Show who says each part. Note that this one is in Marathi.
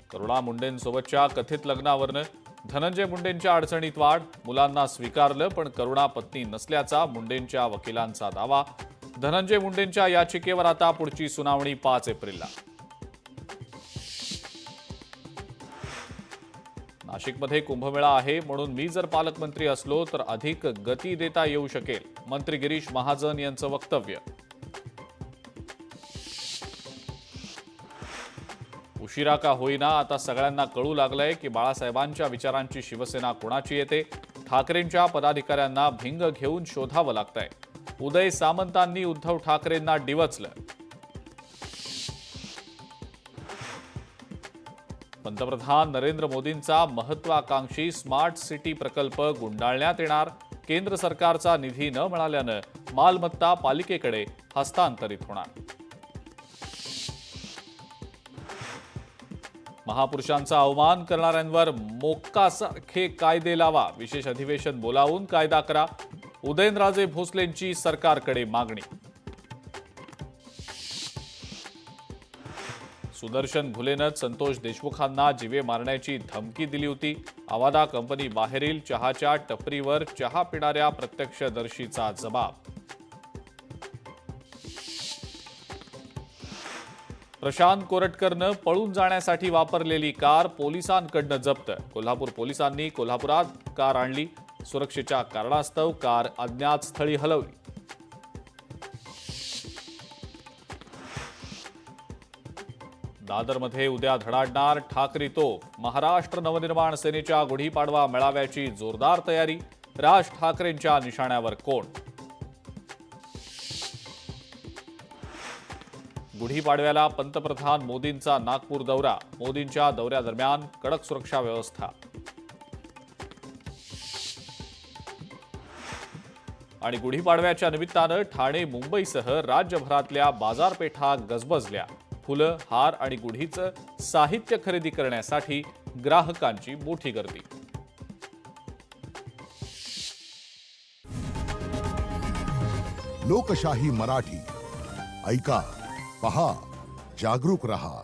Speaker 1: करुणा मुंडेंसोबतच्या कथित लग्नावरनं धनंजय मुंडेंच्या अडचणीत वाढ. मुलांना स्वीकारलं पण करुणा पत्नी नसल्याचा मुंडेंच्या वकिलांचा दावा. धनंजय मुंडेंच्या याचिकेवर आता पुढची सुनावणी 5 एप्रिलला. नाशिकमध्ये कुंभमेळा आहे म्हणून मी जर पालकमंत्री असलो तर अधिक गती देता येऊ शकेल. मंत्री गिरीश महाजन यांचं वक्तव्य. उशिरा का होईना आता सगळ्यांना कळू लागलंय की बाळासाहेबांच्या विचारांची शिवसेना कोणाची येते. ठाकरेंच्या पदाधिकाऱ्यांना भिंग घेऊन शोधावं लागतंय. उदय सामंतांनी उद्धव ठाकरेंना डिवचलं. पंतप्रधान नरेंद्र मोदींचा महत्वाकांक्षी स्मार्ट सिटी प्रकल्प गुंडाळण्यात येणार. केंद्र सरकारचा निधी न मिळाल्यानं मालमत्ता पालिकेकडे हस्तांतरित होणार. महापुरुषांचा अवमान करणाऱ्यांवर मोक्कासारखे कायदे लावा. विशेष अधिवेशन बोलावून कायदा करा. उदयनराजे भोसलेंची सरकारकडे मागणी. सुदर्शन घुलेनं संतोष देशमुखांना जीवे मारण्याची धमकी दिली होती. आवादा कंपनी बाहेरील चहाच्या टपरीवर चहा पिणाऱ्या प्रत्यक्षदर्शीचा जबाब. प्रशांत कोरटकरनं पळून जाण्यासाठी वापरलेली कार पोलिसांकडनं जप्त. कोल्हापूर पोलिसांनी कोल्हापुरात कार आणली. सुरक्षेच्या कारणास्तव कार अज्ञात स्थळी हलवली. दादरमध्ये उद्या धडाडणार ठाकरे तोफ. महाराष्ट्र नवनिर्माण सेनेच्या गुढीपाडवा मेळाव्याची जोरदार तयारी. राज ठाकरेंच्या निशाण्यावर कोण? गुढीपाडव्याला पंतप्रधान मोदींचा नागपूर दौरा. मोदींच्या दौऱ्यादरम्यान कडक सुरक्षा व्यवस्था. आणि गुढीपाडव्याच्या निमित्तानं ठाणे मुंबईसह राज्यभरातल्या बाजारपेठा गजबजल्या. फुलं, हार आणि गुढीचं साहित्य खरेदी करण्यासाठी ग्राहकांची मोठी गर्दी.
Speaker 2: लोकशाही मराठी ऐका, पहा, जागरूक रहा.